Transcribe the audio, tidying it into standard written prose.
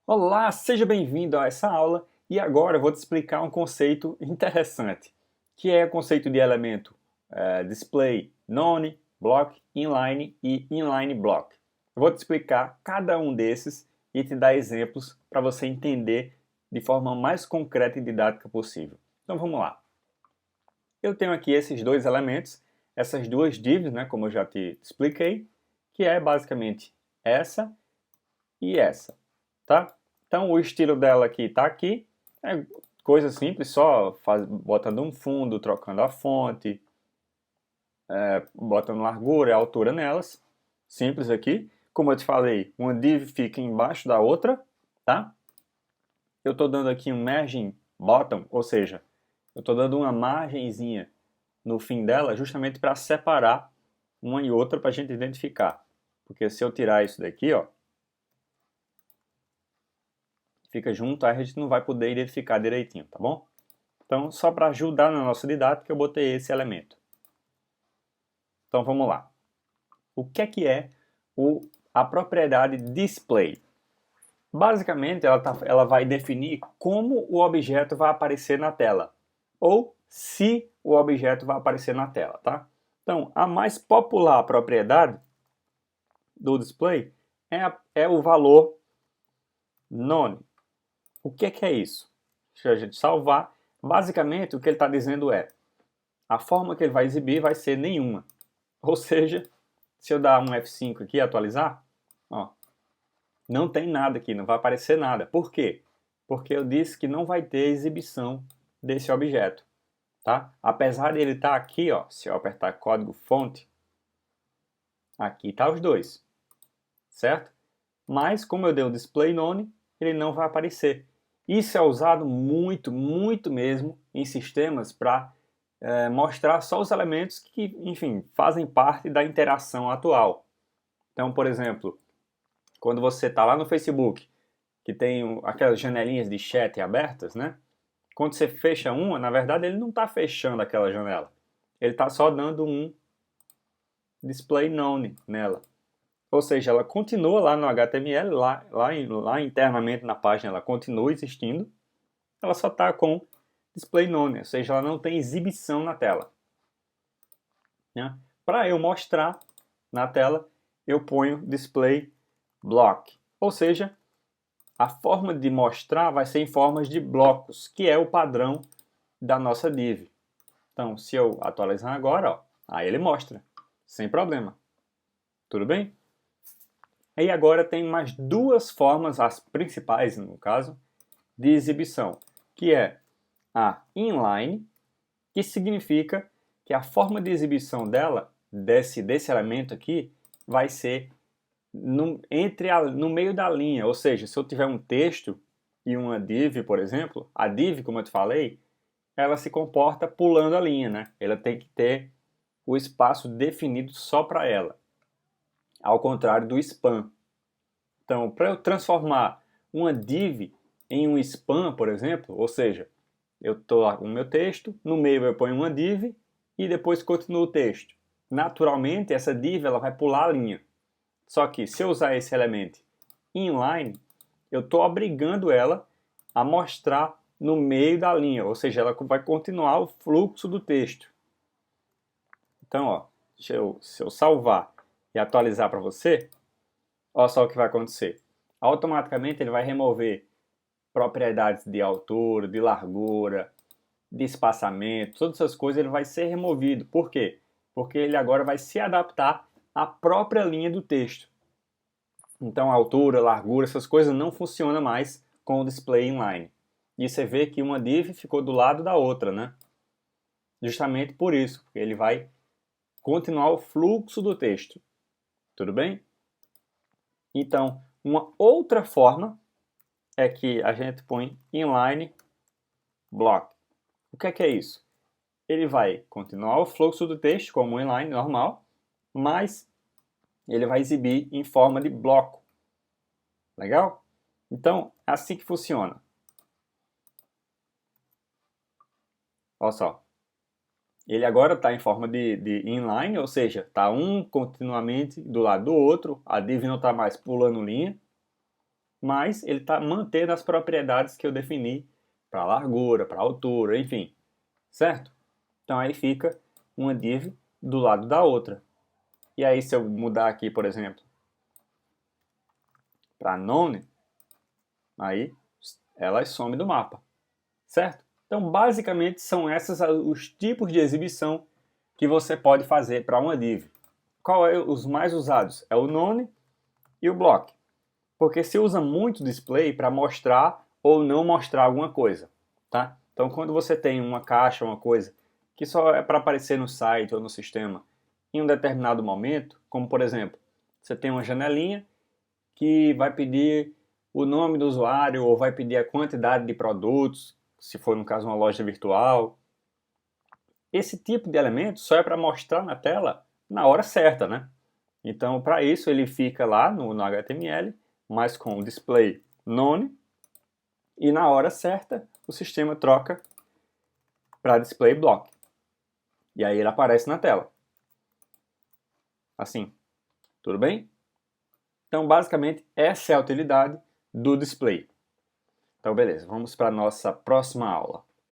Olá, seja bem-vindo a essa aula e agora eu vou te explicar um conceito interessante, que é o conceito de elemento display none, block, inline e inline block. Eu vou te explicar cada um desses e te dar exemplos para você entender de forma mais concreta e didática possível. Então vamos lá. Eu tenho aqui esses dois elementos, essas duas divs, né, como eu já te expliquei, que é basicamente essa e essa, tá? Então o estilo dela aqui está aqui, é coisa simples, só botando um fundo, trocando a fonte, botando largura e altura nelas, simples aqui. Como eu te falei, uma div fica embaixo da outra, tá? Eu estou dando aqui um margin bottom, ou seja, eu estou dando uma margenzinha no fim dela justamente para separar uma e outra para a gente identificar. Porque se eu tirar isso daqui, ó, fica junto, aí a gente não vai poder identificar direitinho, tá bom? Então, só para ajudar na nossa didática, eu botei esse elemento. Então, vamos lá. O que é a propriedade display? Basicamente, ela vai definir como o objeto vai aparecer na tela, ou se o objeto vai aparecer na tela, tá? Então, a mais popular propriedade do display é o valor none. O que é isso? Deixa a gente salvar. Basicamente, o que ele está dizendo é a forma que ele vai exibir vai ser nenhuma. Ou seja, se eu dar um F5 aqui e atualizar, ó, não tem nada aqui, não vai aparecer nada. Por quê? Porque eu disse que não vai ter exibição desse objeto. Tá? Apesar de ele estar aqui, ó, se eu apertar código fonte, aqui está os dois. Certo? Mas como eu dei o display none, ele não vai aparecer. Isso é usado muito, muito mesmo em sistemas para mostrar só os elementos que, enfim, fazem parte da interação atual. Então, por exemplo, quando você está lá no Facebook, que tem aquelas janelinhas de chat abertas, né? Quando você fecha uma, na verdade ele não está fechando aquela janela. Ele está só dando um display none nela. Ou seja, ela continua lá no HTML, lá internamente na página, ela continua existindo, ela só está com display none, ou seja, ela não tem exibição na tela. Né? Para eu mostrar na tela, eu ponho display block, ou seja, a forma de mostrar vai ser em formas de blocos, que é o padrão da nossa div. Então, se eu atualizar agora, ó, aí ele mostra, sem problema. Tudo bem? E agora tem mais duas formas, as principais no caso, de exibição, que é a inline, que significa que a forma de exibição dela, desse elemento aqui, vai ser no meio da linha, ou seja, se eu tiver um texto e uma div, por exemplo, a div, como eu te falei, ela se comporta pulando a linha, né? Ela tem que ter o espaço definido só para ela, ao contrário do span. Então, para eu transformar uma div em um span, por exemplo, ou seja, eu estou lá com o meu texto, no meio eu ponho uma div e depois continuo o texto. Naturalmente, essa div ela vai pular a linha. Só que se eu usar esse elemento inline, eu estou obrigando ela a mostrar no meio da linha, ou seja, ela vai continuar o fluxo do texto. Então, ó, se eu salvar e atualizar para você, olha só o que vai acontecer. Automaticamente ele vai remover propriedades de altura, de largura, de espaçamento, todas essas coisas ele vai ser removido. Por quê? Porque ele agora vai se adaptar à própria linha do texto. Então, altura, largura, essas coisas não funcionam mais com o display inline. E você vê que uma div ficou do lado da outra, né? Justamente por isso, porque ele vai continuar o fluxo do texto. Tudo bem? Então, uma outra forma é que a gente põe inline block. O que é isso? Ele vai continuar o fluxo do texto como um inline normal, mas ele vai exibir em forma de bloco. Legal? Então, é assim que funciona. Olha só. Ele agora está em forma de inline, ou seja, está um continuamente do lado do outro, a div não está mais pulando linha, mas ele está mantendo as propriedades que eu defini para largura, para altura, enfim, certo? Então aí fica uma div do lado da outra. E aí se eu mudar aqui, por exemplo, para none, aí ela some do mapa, certo? Então basicamente são esses os tipos de exibição que você pode fazer para uma div. Qual é os mais usados? É o none e o block. Porque se usa muito display para mostrar ou não mostrar alguma coisa, tá? Então quando você tem uma caixa, uma coisa que só é para aparecer no site ou no sistema em um determinado momento, como por exemplo, você tem uma janelinha que vai pedir o nome do usuário ou vai pedir a quantidade de produtos, se for no caso uma loja virtual. Esse tipo de elemento só é para mostrar na tela na hora certa, né? Então, para isso, ele fica lá no HTML, mas com o display none, e na hora certa, o sistema troca para display block. E aí ele aparece na tela. Assim, tudo bem? Então, basicamente, essa é a utilidade do display. Então, beleza, vamos para a nossa próxima aula.